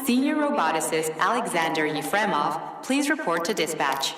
Senior Roboticist Alexander Yefremov, please report to dispatch.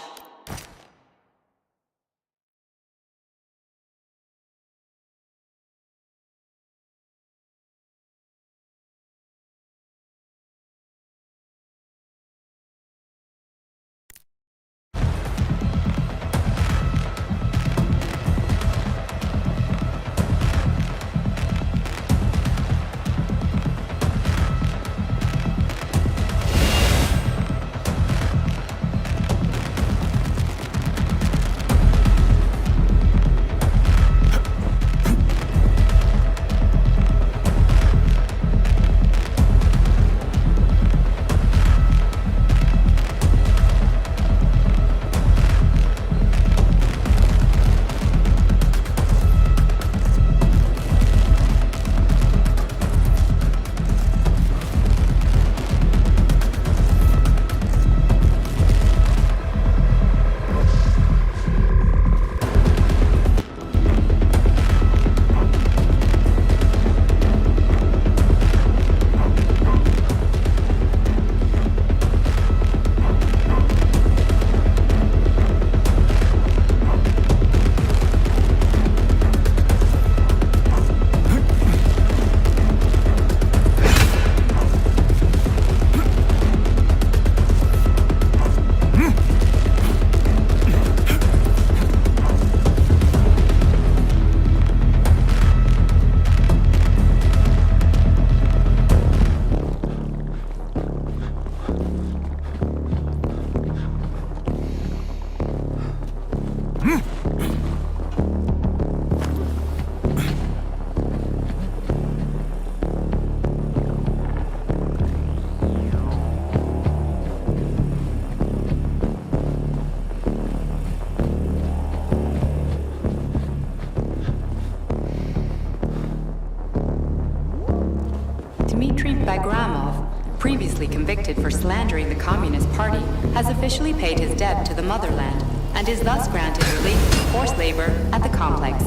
Previously convicted for slandering the Communist Party, has officially paid his debt to the motherland and is thus granted relief from forced labor at the complex.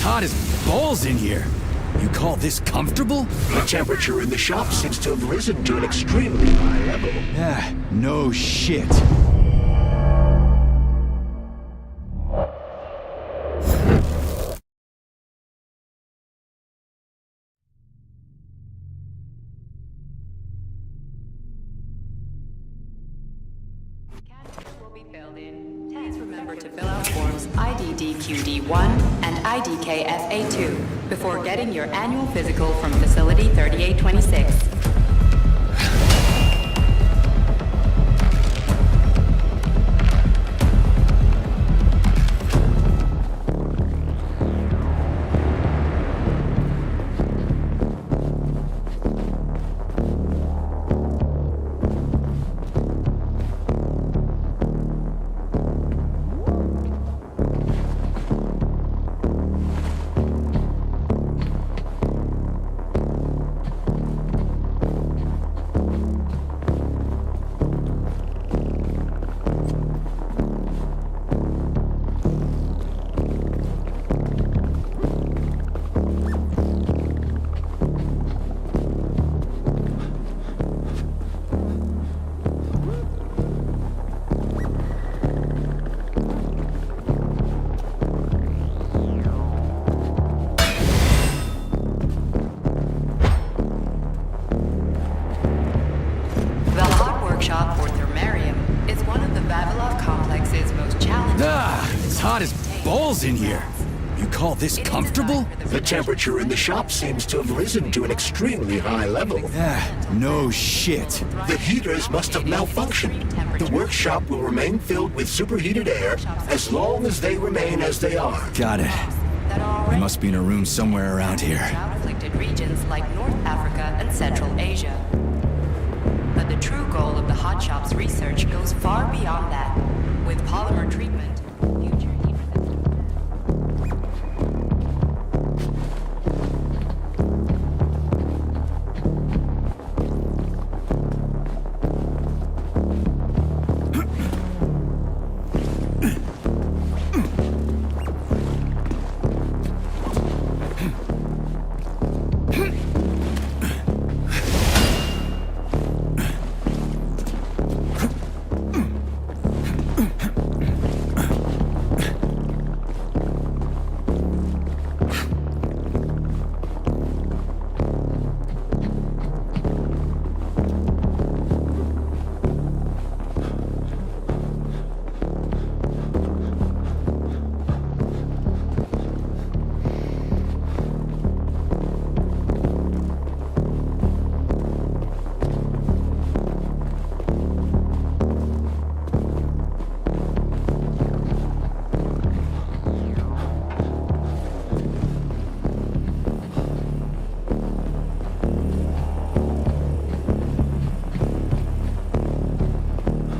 Hot as balls in here. You call this comfortable? The temperature in the shop seems to have risen to an extremely high level. Ah, no shit. Please remember to fill out forms IDDQD1 and IDKFA2 before getting your annual physical from Facility 3826. hot as balls in here. You call this comfortable? The temperature in the shop seems to have risen to an extremely high level. No shit. The heaters must have malfunctioned. The workshop will remain filled with superheated air as long as they remain as they are. Got it. They must be in a room somewhere around here. Drought-afflicted regions like North Africa and Central Asia. But the true goal of the hot shop's research goes far beyond that. With polymer treatment, future heat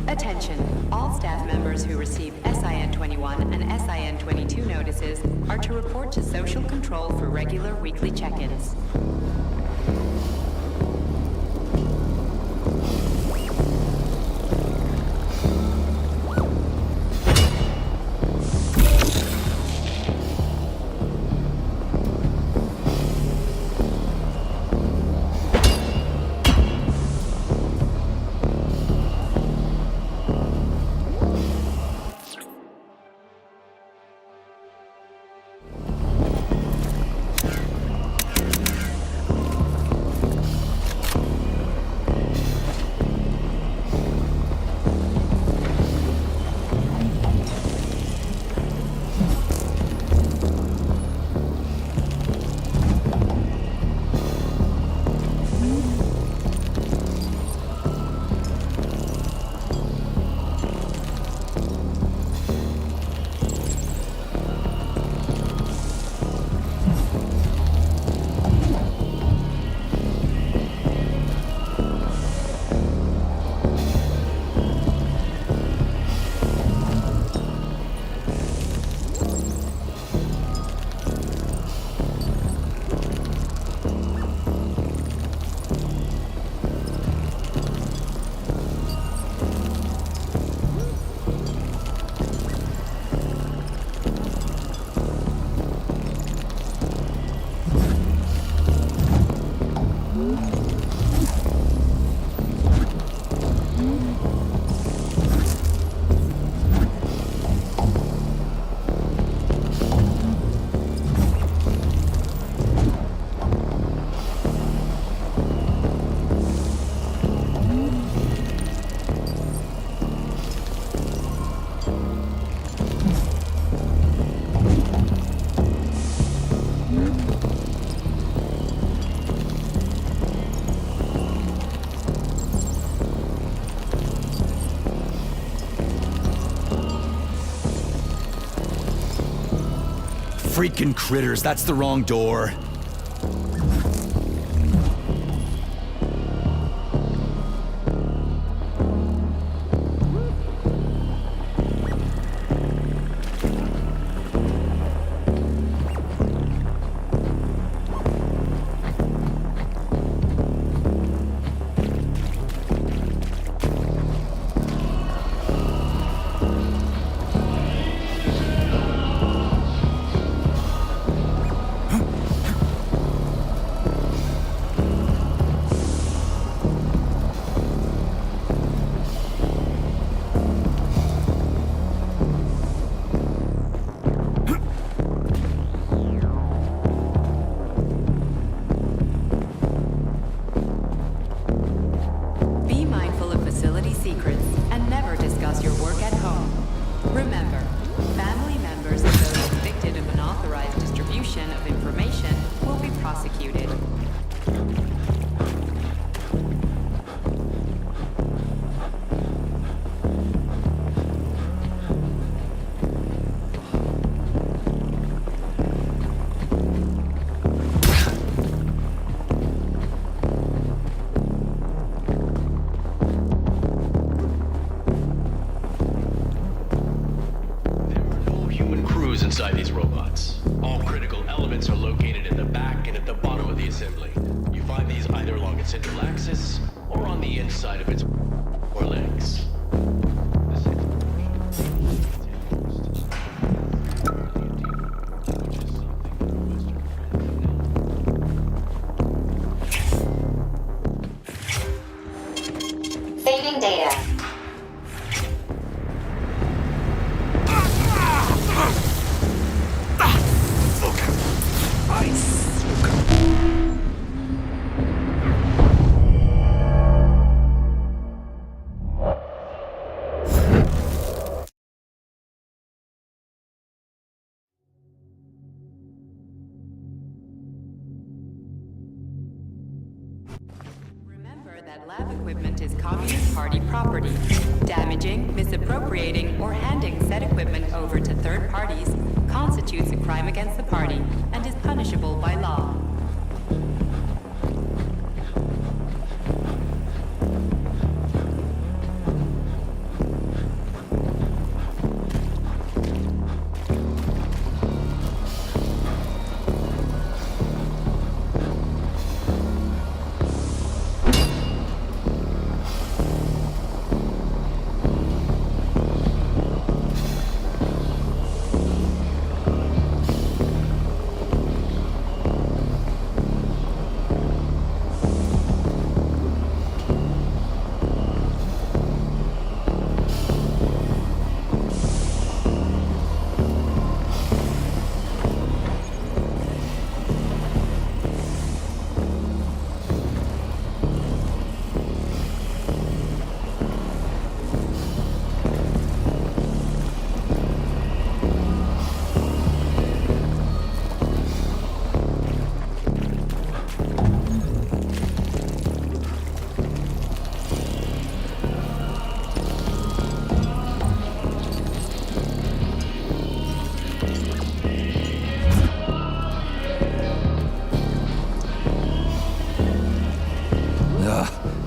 Attention, all staff members who receive SIN-21 and SIN-22 notices are to report to Social Control for regular weekly check-ins. Freaking critters, that's the wrong door. fabrication of information will be prosecuted. Inside these robots. All critical elements are located in the back and at the bottom of the assembly. You find these either along its central axis or on the inside of its or legs. Saving data. Remember that lab equipment is Communist Party property. Damaging, misappropriating, or handing said equipment over to third parties constitutes a crime against the party and is punishable by law.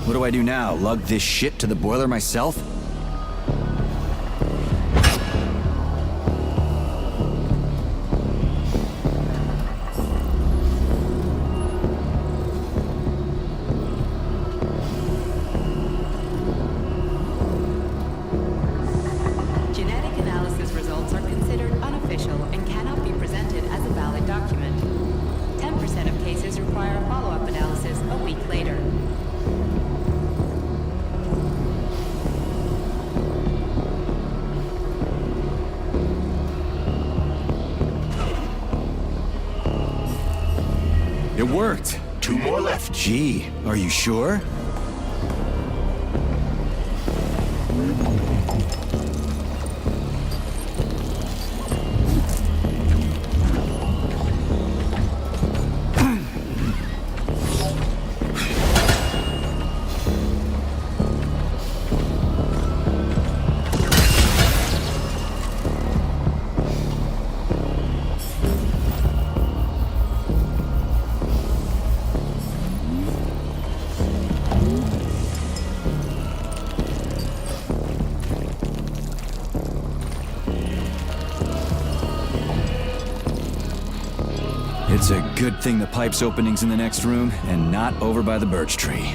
What do I do now? Lug this shit to the boiler myself? Genetic analysis results are considered unofficial and cannot be presented as a valid document. 10% of cases require follow-up analysis a week later. It worked. 2 more left. Gee, are you sure? It's a good thing the pipe's opening's in the next room and not over by the birch tree.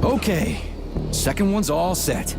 Okay, second one's all set.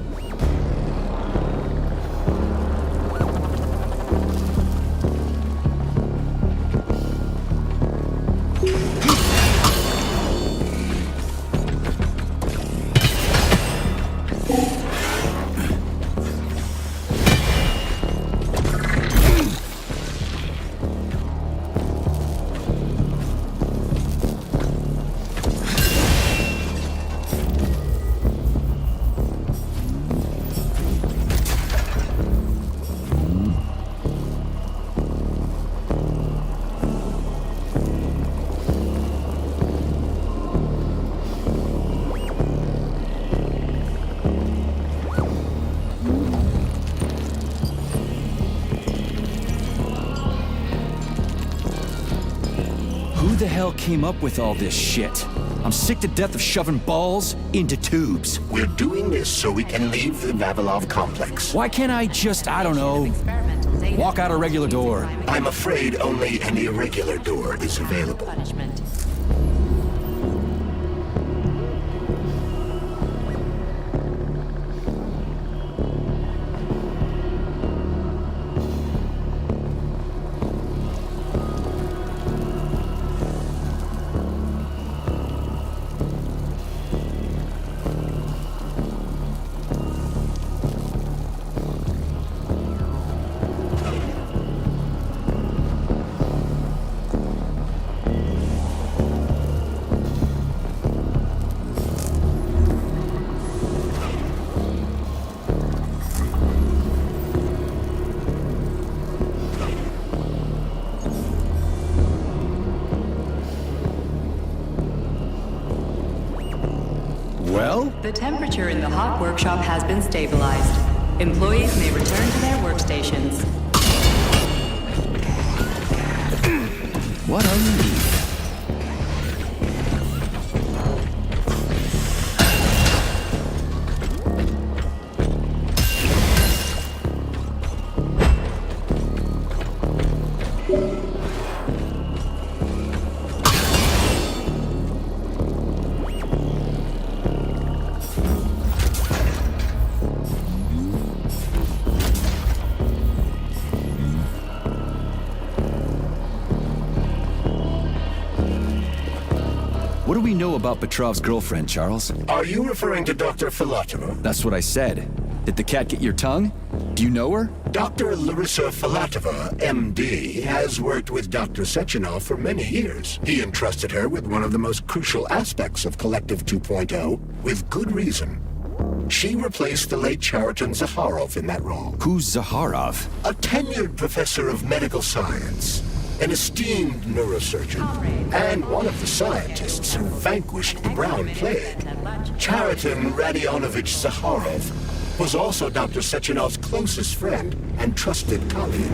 Who the hell came up with all this shit? I'm sick to death of shoving balls into tubes. We're doing this so we can leave the Vavilov complex. Why can't I just, I don't know, walk out a regular door? I'm afraid only an irregular door is available. Punishment. Well? The temperature in the hot workshop has been stabilized. Employees may return to their workstations. What are you eating? What do we know about Petrov's girlfriend, Charles? Are you referring to Dr. Filatova? That's what I said. Did the cat get your tongue? Do you know her? Dr. Larissa Filatova, MD, has worked with Dr. Sechenov for many years. He entrusted her with one of the most crucial aspects of Collective 2.0, with good reason. She replaced the late Chariton Zakharov in that role. Who's Zakharov? A tenured professor of medical science, an esteemed neurosurgeon, and one of the scientists who vanquished the Brown Plague. Chariton Radionovich Zakharov was also Dr. Sechenov's closest friend and trusted colleague.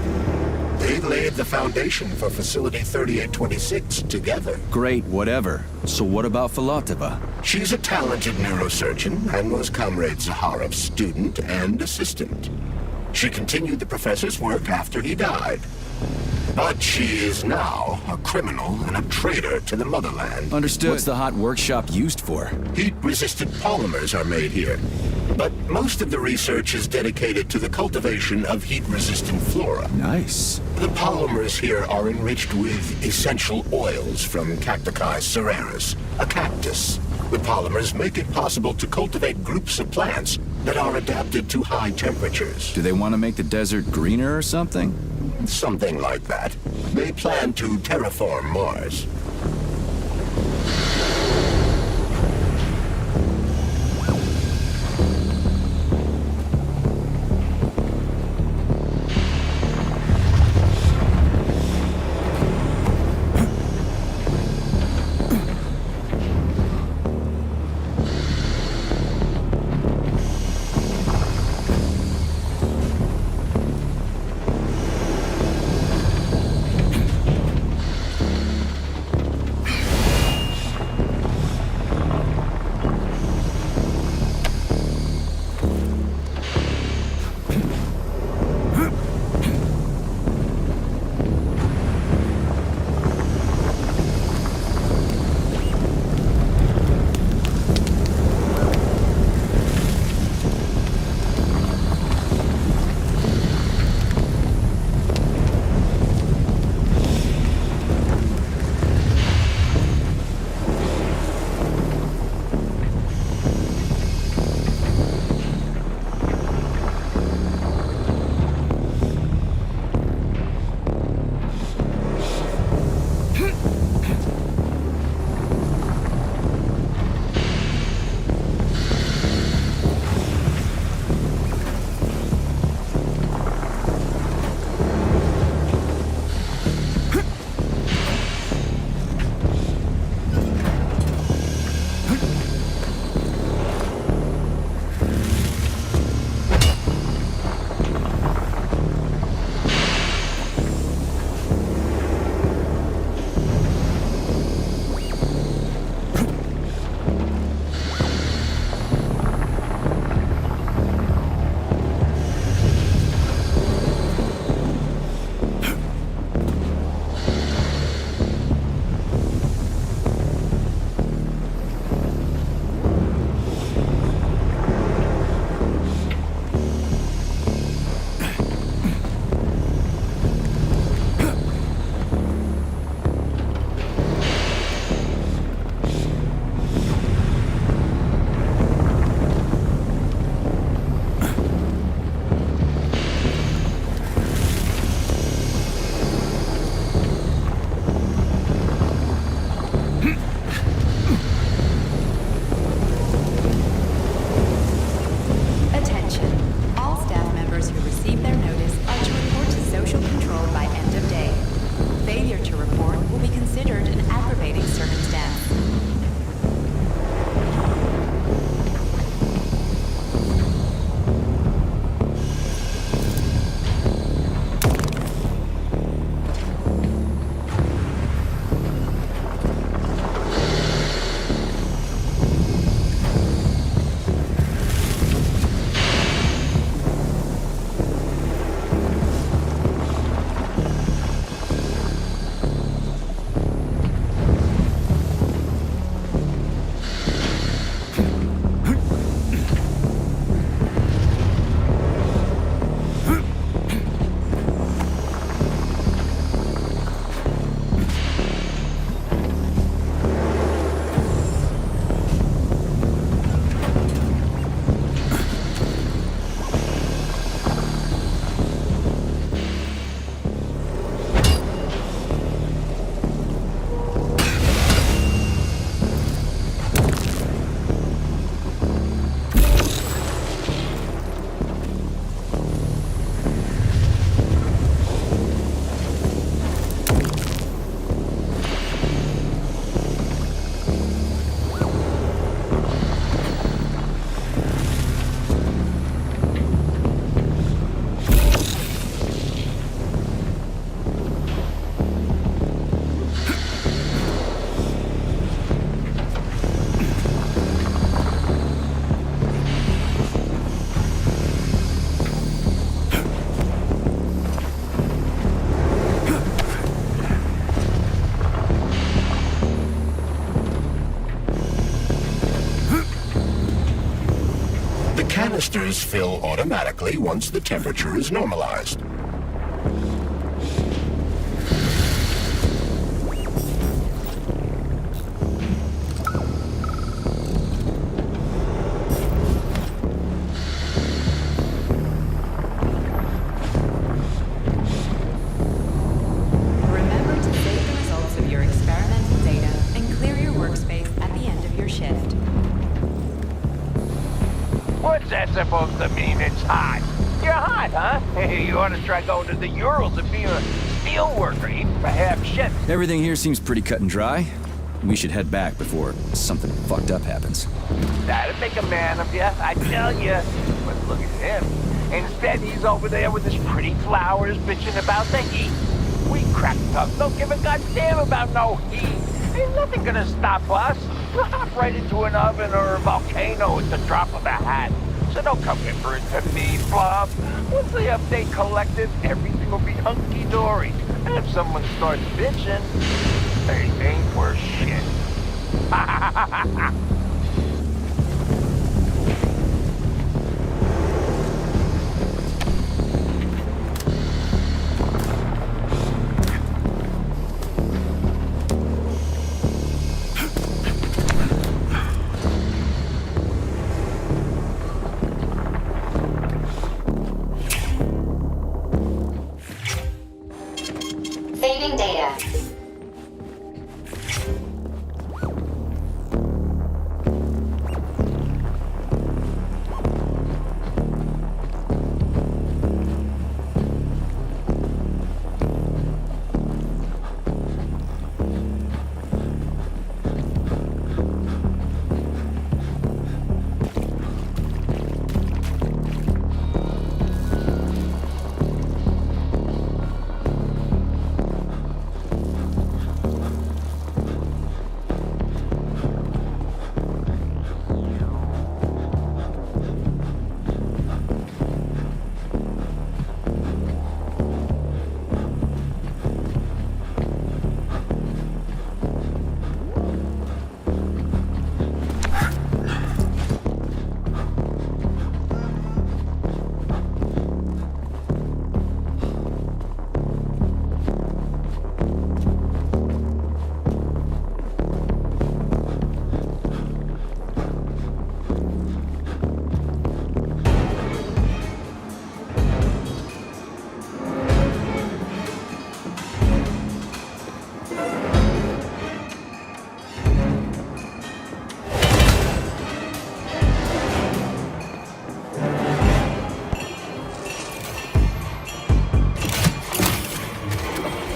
They laid the foundation for Facility 3826 together. Great, whatever. So what about Filatova? She's a talented neurosurgeon and was Comrade Zakharov's student and assistant. She continued the professor's work after he died. But she is now a criminal and a traitor to the motherland. Understood. What's the hot workshop used for? Heat-resistant polymers are made here. But most of the research is dedicated to the cultivation of heat-resistant flora. Nice. The polymers here are enriched with essential oils from Cacti cereris, a cactus. The polymers make it possible to cultivate groups of plants that are adapted to high temperatures. Do they want to make the desert greener or something? Something like that. They plan to terraform Mars. canisters fill automatically once the temperature is normalized. Remember to save the results of your experimental data and clear your workspace at the end of your shift. What's that supposed to mean? It's hot. You're hot, huh? You ought to try going to the Urals and being a steel worker, even for half shift. Everything here seems pretty cut and dry. We should head back before something fucked up happens. That'd make a man of you, I tell you. But look at him. Instead, he's over there with his pretty flowers bitching about the heat. We cracked up, don't give a goddamn about no heat. Ain't nothing gonna stop us. We'll hop right into an oven or a volcano at the drop of a hat. So don't come whimpering to me, Fluff. Once the update collected, everything will be hunky-dory. And if someone starts bitching, they ain't worth shit. Saving data.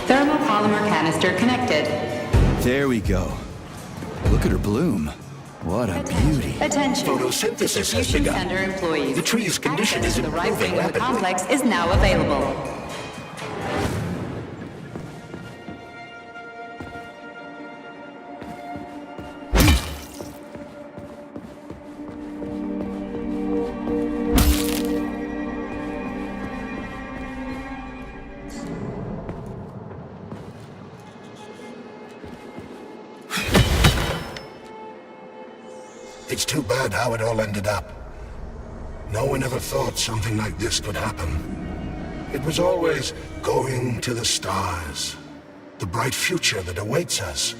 Thermopolymer canister connected. There we go. Look at her bloom. What a beauty. Attention. Photosynthesis has Distribution begun. center employees. The tree's condition Access is to the right wing improving of the rapidly. complex is now available. It's too bad how it all ended up. No one ever thought something like this could happen. It was always going to the stars, the bright future that awaits us.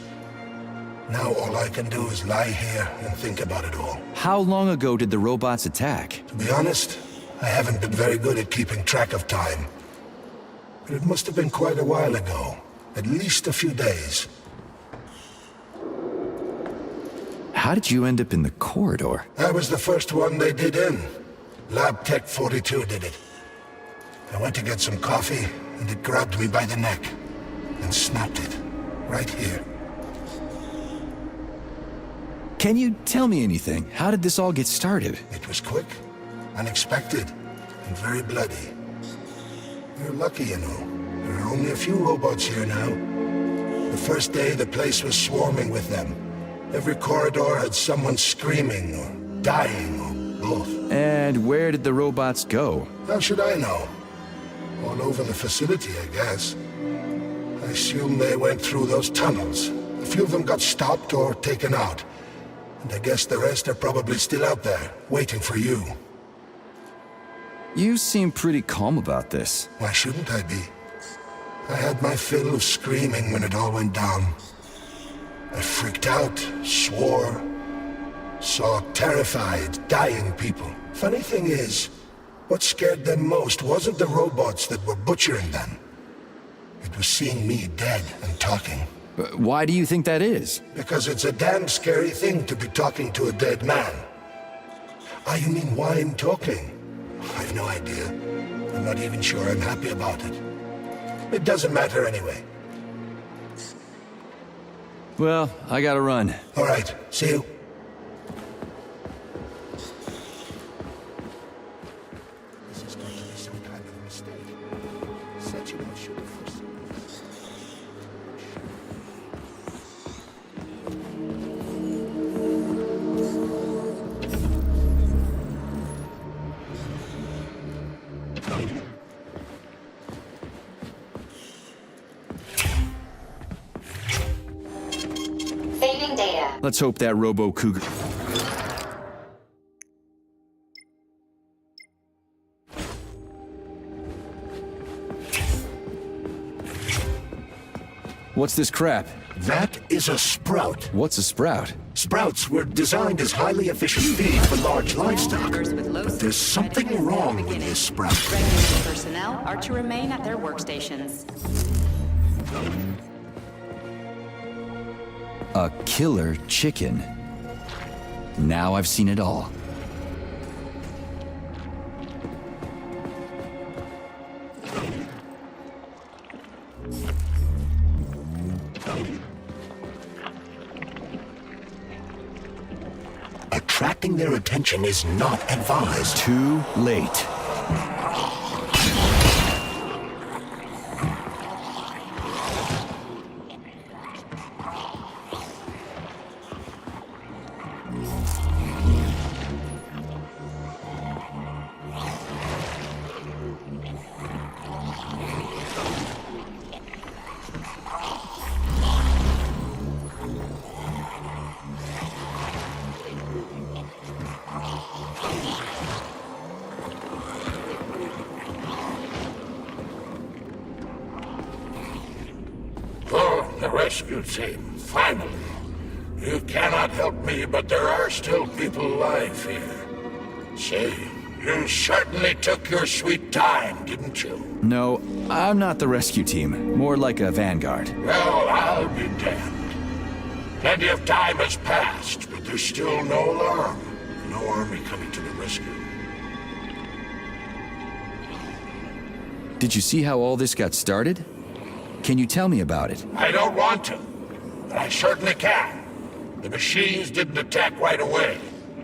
Now all I can do is lie here and think about it all. How long ago did the robots attack? To be honest, I haven't been very good at keeping track of time. But it must have been quite a while ago. At least a few days. How did you end up in the corridor? I was the first one they did in. Lab Tech 42 did it. I went to get some coffee, and it grabbed me by the neck. And snapped it. Right here. Can you tell me anything? How did this all get started? It was quick, unexpected, and very bloody. You're lucky, you know. There are only a few robots here now. The first day, the place was swarming with them. Every corridor had someone screaming, or dying, or both. And where did the robots go? How should I know? All over the facility, I guess. I assume they went through those tunnels. A few of them got stopped or taken out. And I guess the rest are probably still out there, waiting for you. You seem pretty calm about this. Why shouldn't I be? I had my fill of screaming when it all went down. I freaked out, swore, saw terrified, dying people. Funny thing is, what scared them most wasn't the robots that were butchering them. It was seeing me dead and talking. Why do you think that is? Because it's a damn scary thing to be talking to a dead man. Ah, you mean why I'm talking? I've no idea. I'm not even sure I'm happy about it. It doesn't matter anyway. Well, I gotta run. All right, see you. This is going to be some kind of mistake. Sachimo should have foreseen. Saving data. Let's hope that robo-cougar... What's this crap? That is a sprout. What's a sprout? Sprouts were designed as highly efficient feed for large livestock. But there's something wrong with this sprout. Regulated personnel are to remain at their workstations. A killer chicken. Now I've seen it all. Attracting their attention is not advised. Too late. The rescue team, finally. You cannot help me, but there are still people alive here. Say, you certainly took your sweet time, didn't you? No, I'm not the rescue team. More like a vanguard. Well, I'll be damned. Plenty of time has passed, but there's still no alarm. No army coming to the rescue. Did you see how all this got started? Can you tell me about it? I don't want to, but I certainly can. The machines didn't attack right away.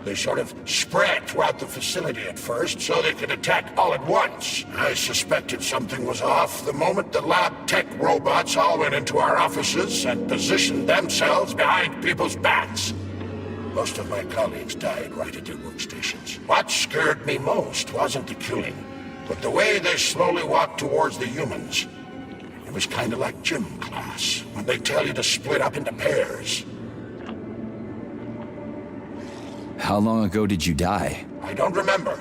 They sort of spread throughout the facility at first, so they could attack all at once. I suspected something was off the moment the lab tech robots all went into our offices and positioned themselves behind people's backs. Most of my colleagues died right at their workstations. What scared me most wasn't the killing, but the way they slowly walked towards the humans. It was kind of like gym class, when they tell you to split up into pairs. How long ago did you die? I don't remember,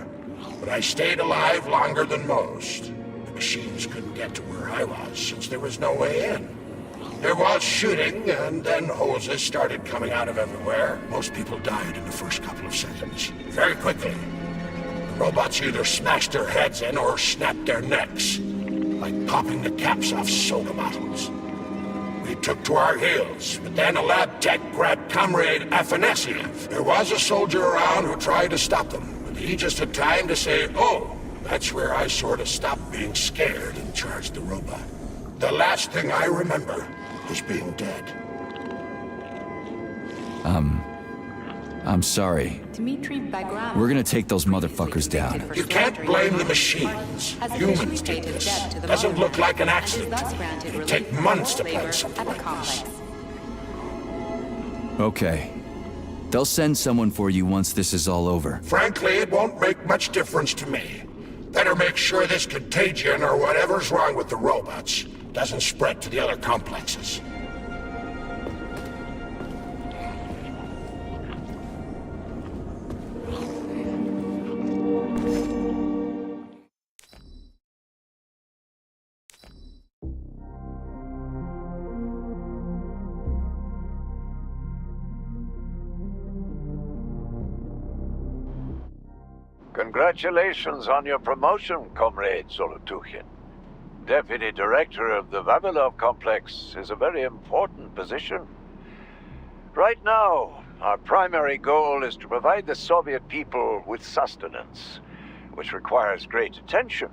but I stayed alive longer than most. The machines couldn't get to where I was, since there was no way in. There was shooting, and then hoses started coming out of everywhere. Most people died in the first couple of seconds. Very quickly. The robots either smashed their heads in or snapped their necks, like popping the caps off soda bottles. We took to our heels, but then a lab tech grabbed Comrade Afanasiev. There was a soldier around who tried to stop them, but he just had time to say, "Oh." That's where I sort of stopped being scared and charged the robot. The last thing I remember is being dead. I'm sorry. Dmitry Bagram. We're gonna take those motherfuckers down. You can't blame the machines. Humans did this. Doesn't look like an accident. It'd take months to plan something like this. Okay. They'll send someone for you once this is all over. Frankly, it won't make much difference to me. Better make sure this contagion or whatever's wrong with the robots doesn't spread to the other complexes. Congratulations on your promotion, Comrade Zolotukhin. Deputy Director of the Vavilov Complex is a very important position. Right now, our primary goal is to provide the Soviet people with sustenance, which requires great attention.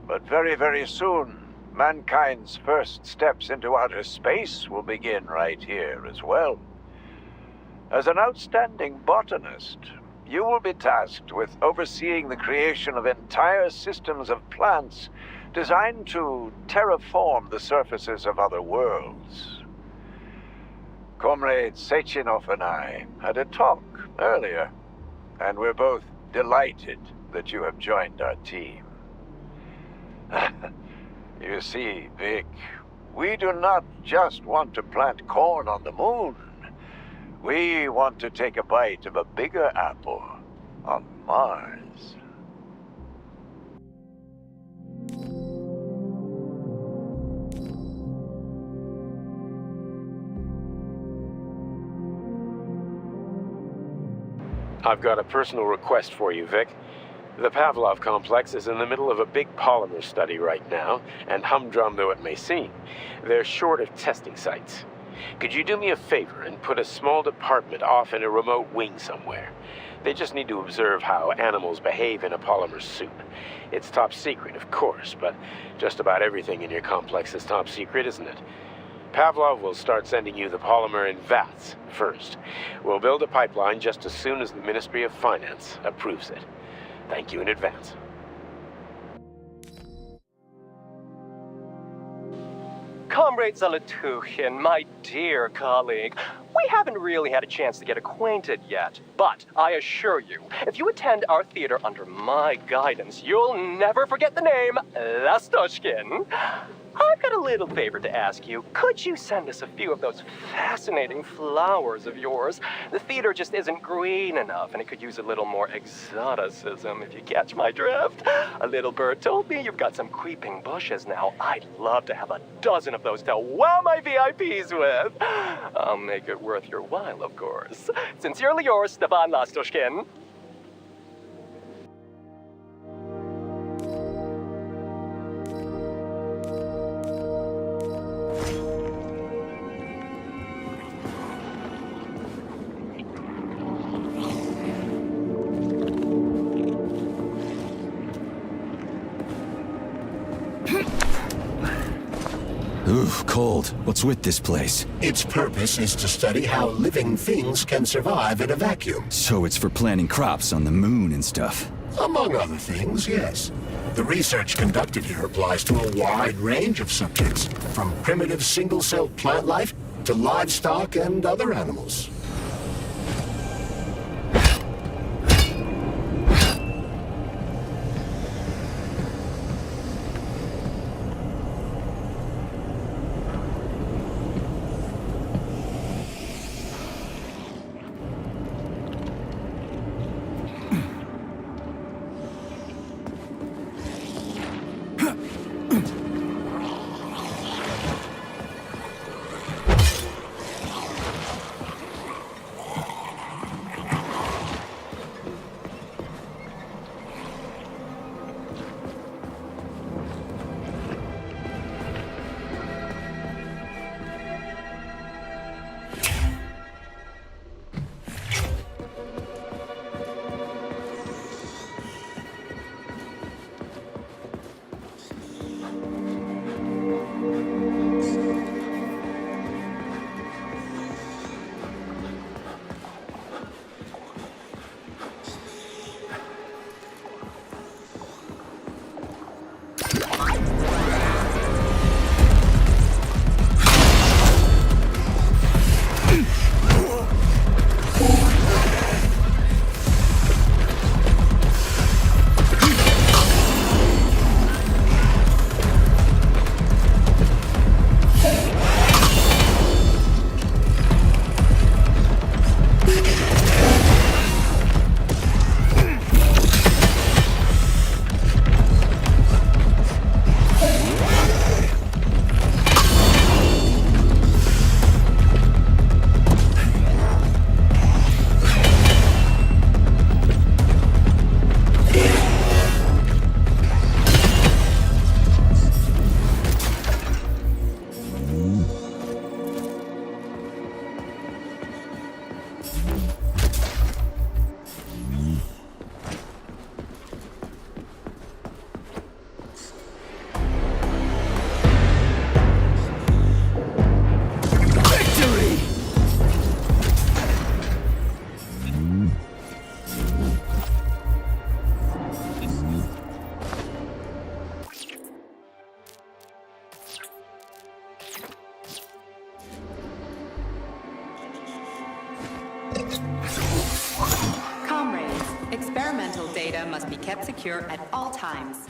But very, very soon, mankind's first steps into outer space will begin right here as well. As an outstanding botanist, you will be tasked with overseeing the creation of entire systems of plants designed to terraform the surfaces of other worlds. Comrade Sechenov and I had a talk earlier, and we're both delighted that you have joined our team. You see, Vic, we do not just want to plant corn on the moon. We want to take a bite of a bigger apple on Mars. I've got a personal request for you, Vic. The Pavlov complex is in the middle of a big polymer study right now, and humdrum though it may seem, they're short of testing sites. Could you do me a favor and put a small department off in a remote wing somewhere? They just need to observe how animals behave in a polymer soup. It's top secret, of course, but just about everything in your complex is top secret, isn't it? Pavlov will start sending you the polymer in vats first. We'll build a pipeline just as soon as the Ministry of Finance approves it. Thank you in advance. Comrade Zolotukhin, my dear colleague, we haven't really had a chance to get acquainted yet, but I assure you, if you attend our theater under my guidance, you'll never forget the name Lastoshkin. I've got a little favor to ask you. Could you send us a few of those fascinating flowers of yours? The theater just isn't green enough, and it could use a little more exoticism, if you catch my drift. A little bird told me you've got some creeping bushes now. I'd love to have a dozen of those to wow my VIPs with. I'll make it worth your while, of course. Sincerely yours, Stefan Lastoshkin. Oof, cold. What's with this place? Its purpose is to study how living things can survive in a vacuum. So it's for planting crops on the moon and stuff. Among other things, yes. The research conducted here applies to a wide range of subjects, from primitive single-celled plant life to livestock and other animals. Experimental data must be kept secure at all times.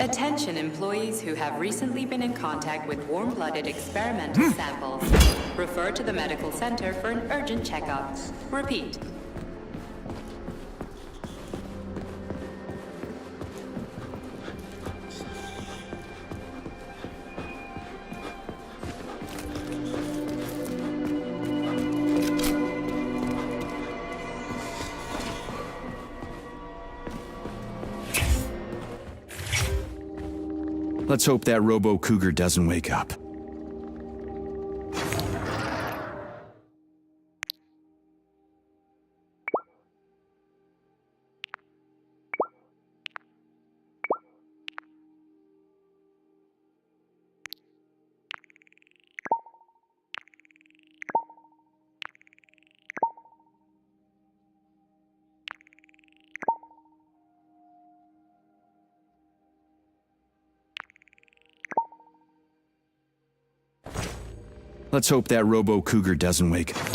Attention employees who have recently been in contact with warm-blooded experimental samples. Refer to the medical center for an urgent checkup. Repeat. Let's hope that Robo-Cougar doesn't wake up. Let's hope that Robo-Cougar doesn't wake up.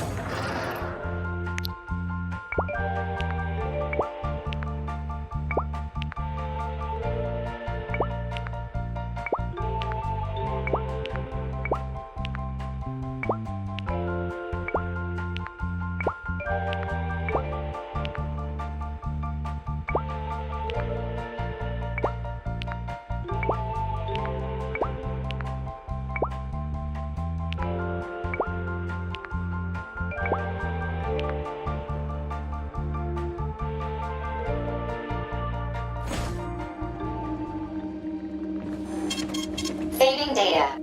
Saving data.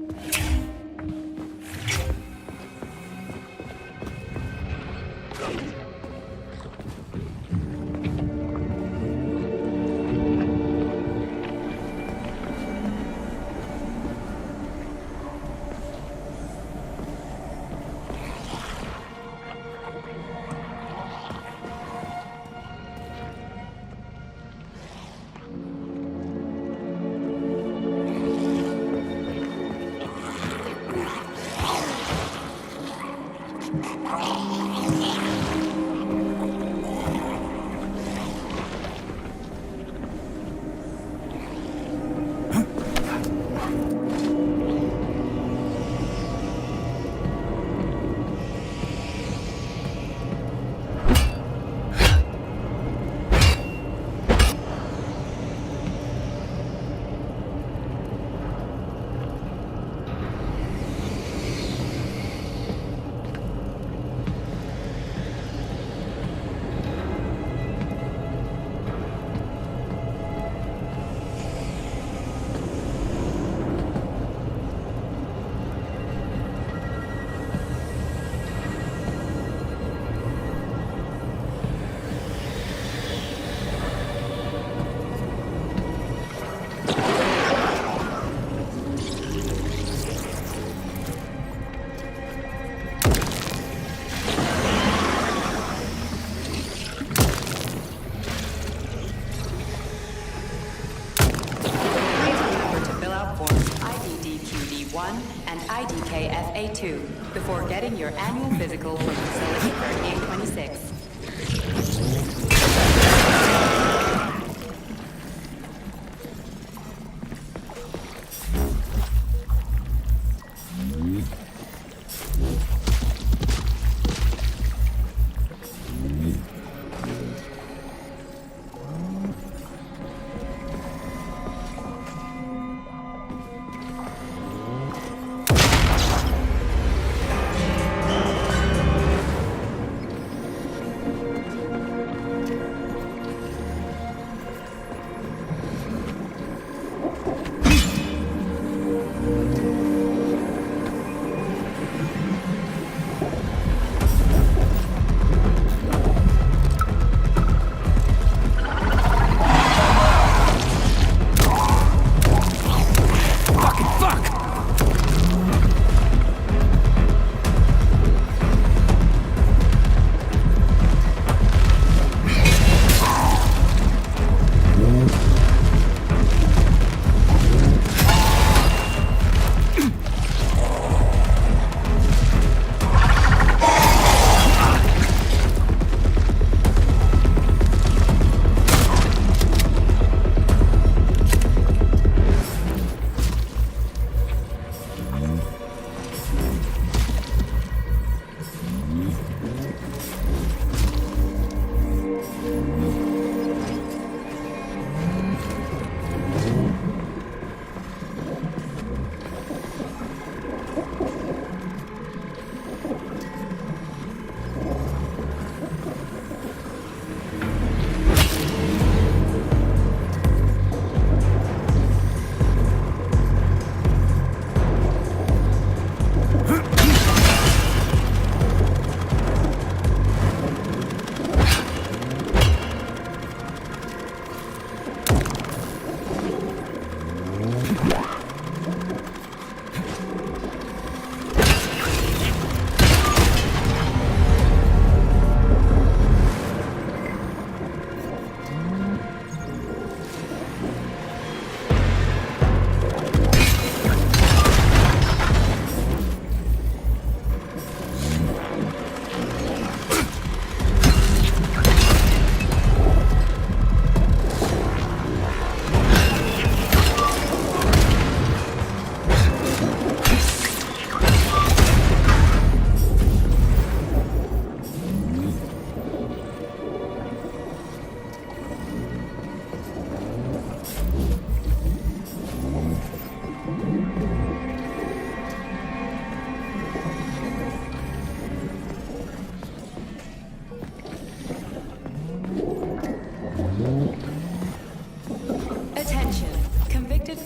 FA1 and IDK FA2 before getting your annual physical from Facility 3826.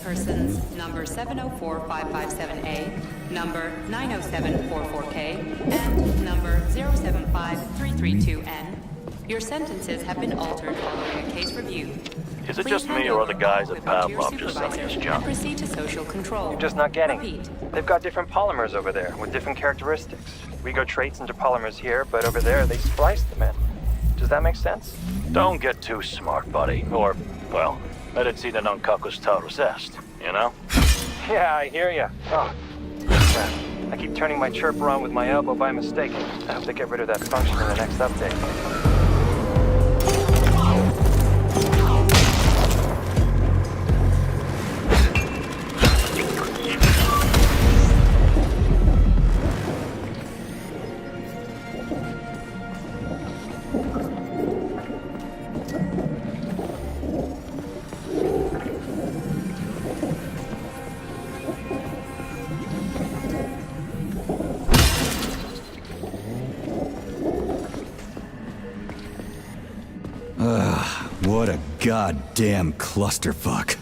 Persons number 704557A, number 90744K, and number 075332N. Your sentences have been altered following a case review. Is it Please just hand me or are the over guys at equipment to your Pavlov just selling us supervisor junk? and proceed to social control. You're just not getting Repeat. it. They've got different polymers over there with different characteristics. We go traits into polymers here, but over there they splice them in. Does that make sense? Don't get too smart, buddy. Or, well, medicina non cacus taurus est, you know? Yeah, I hear ya. Oh, crap. I keep turning my chirper on with my elbow by mistake. I have to get rid of that function in the next update. What a goddamn clusterfuck.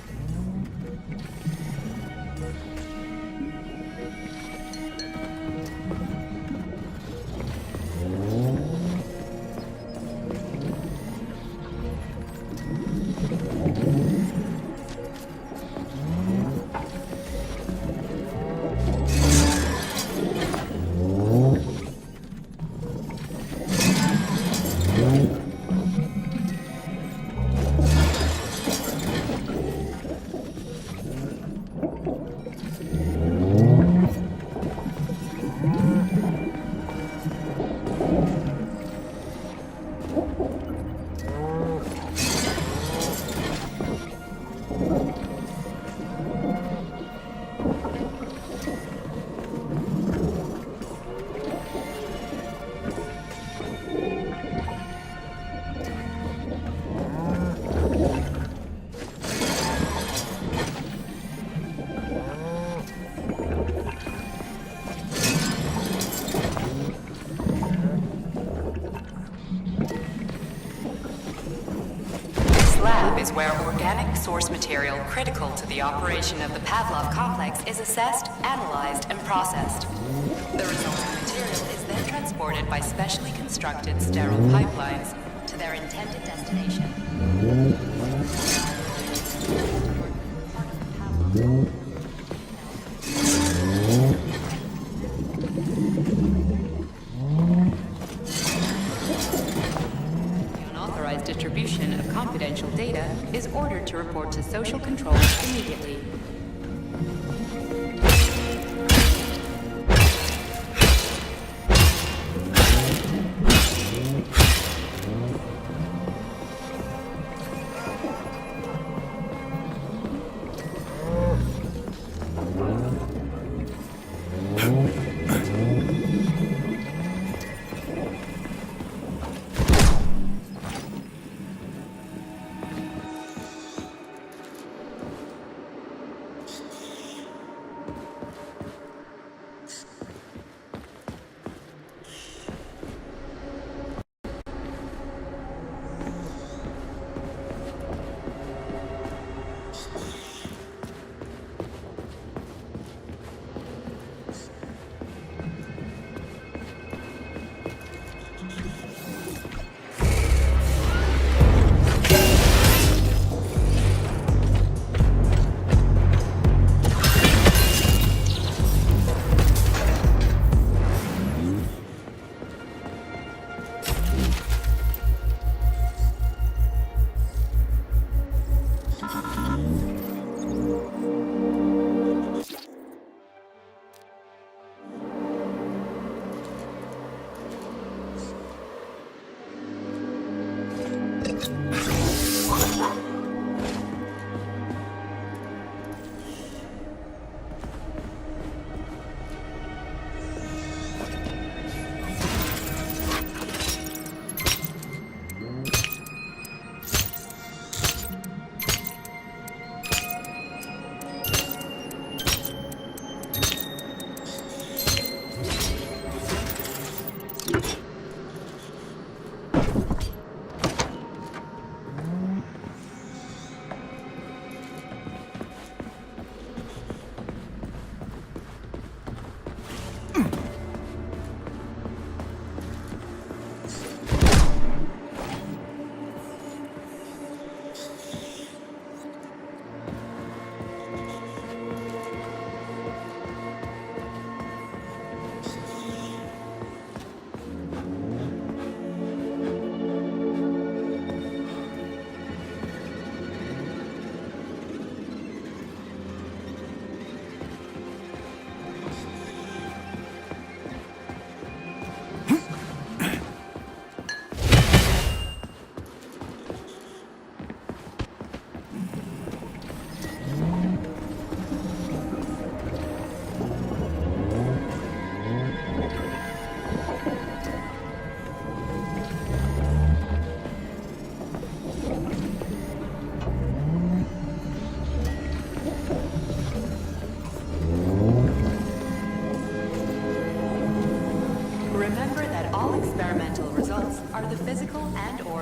source material critical to the operation of the Pavlov complex is assessed, analyzed, and processed. The resulting material is then transported by specially constructed sterile pipelines to their intended destination. Unauthorized distribution of confidential data is ordered to report to social control immediately.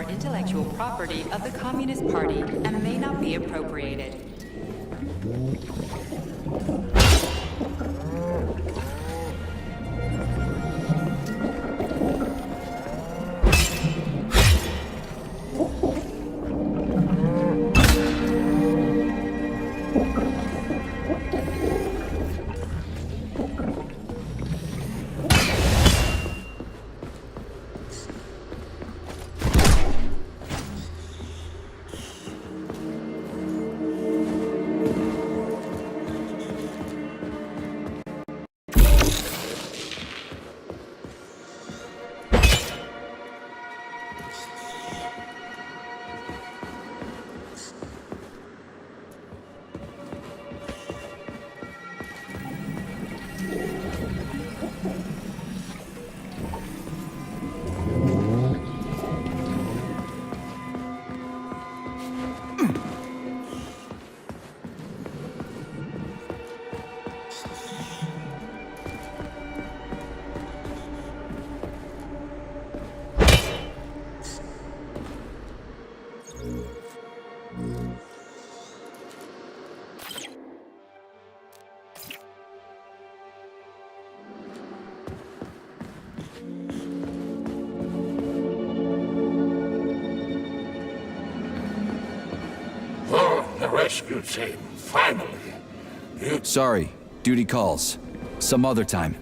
Intellectual property of the Communist Party and may not be appropriated. Rasputin, finally. You... Sorry, duty calls. Some other time.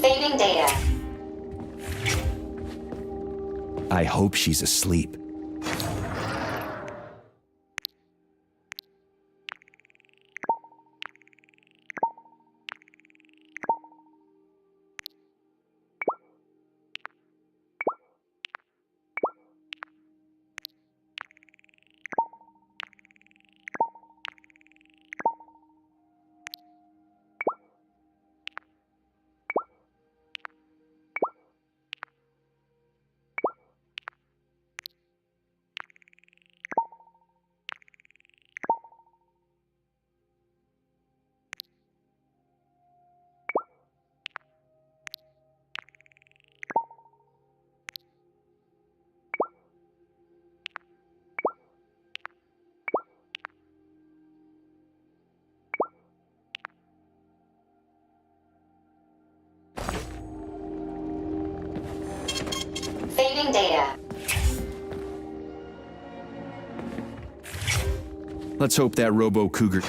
Saving data. I hope she's asleep. Saving data. Let's hope that Robo-Cougar...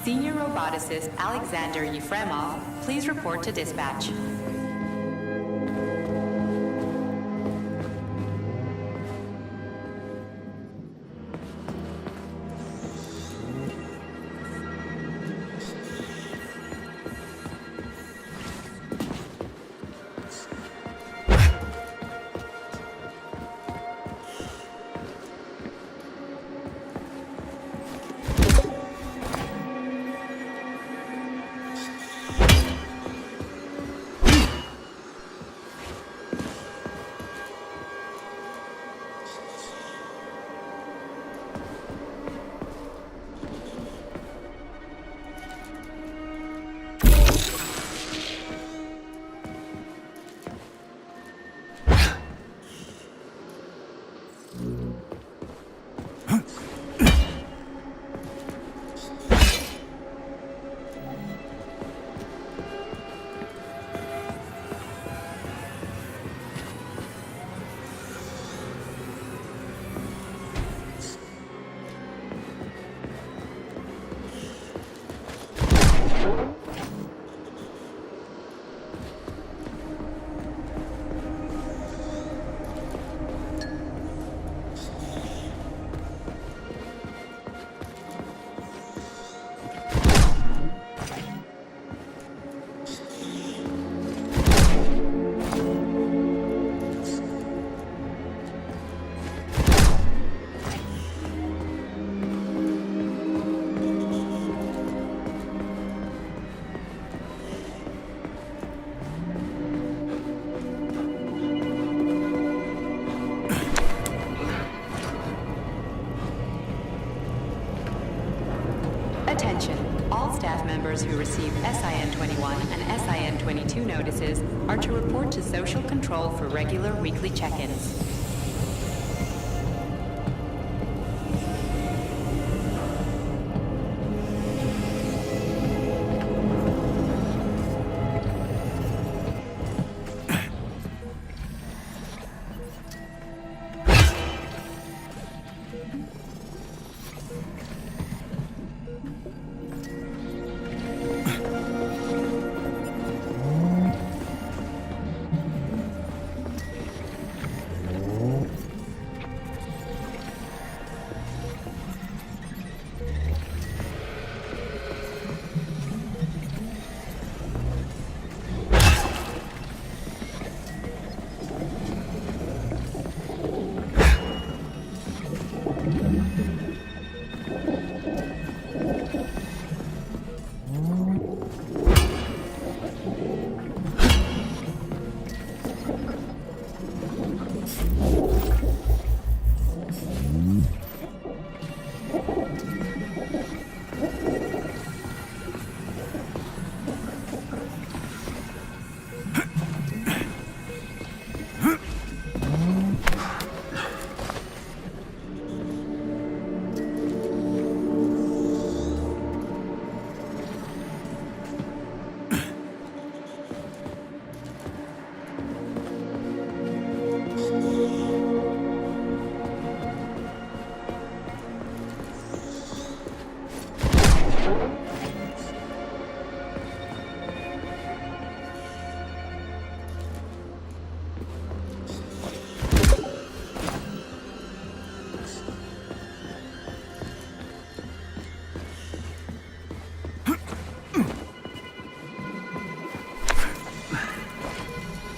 Senior roboticist Alexander Yefremov, please report to dispatch. Attention. All staff members who receive SIN-21 and SIN-22 notices are to report to Social Control for regular weekly check-ins.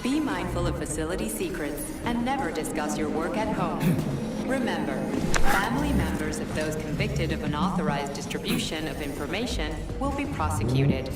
Be mindful of facility secrets and never discuss your work at home. Remember, family members of those convicted of unauthorized distribution of information will be prosecuted.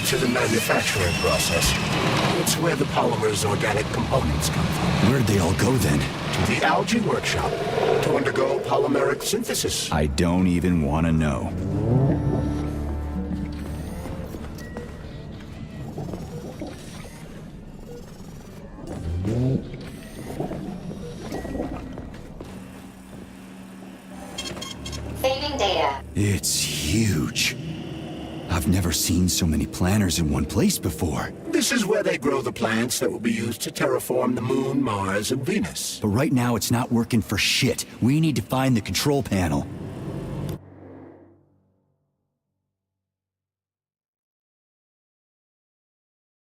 To the manufacturing process. It's where the polymer's organic components come from. Where'd they all go then? To the algae workshop to undergo polymeric synthesis. I don't even want to know. It's huge. I've never seen so many planters in one place before. This is where they grow the plants that will be used to terraform the Moon, Mars, and Venus. But right now it's not working for shit. We need to find the control panel.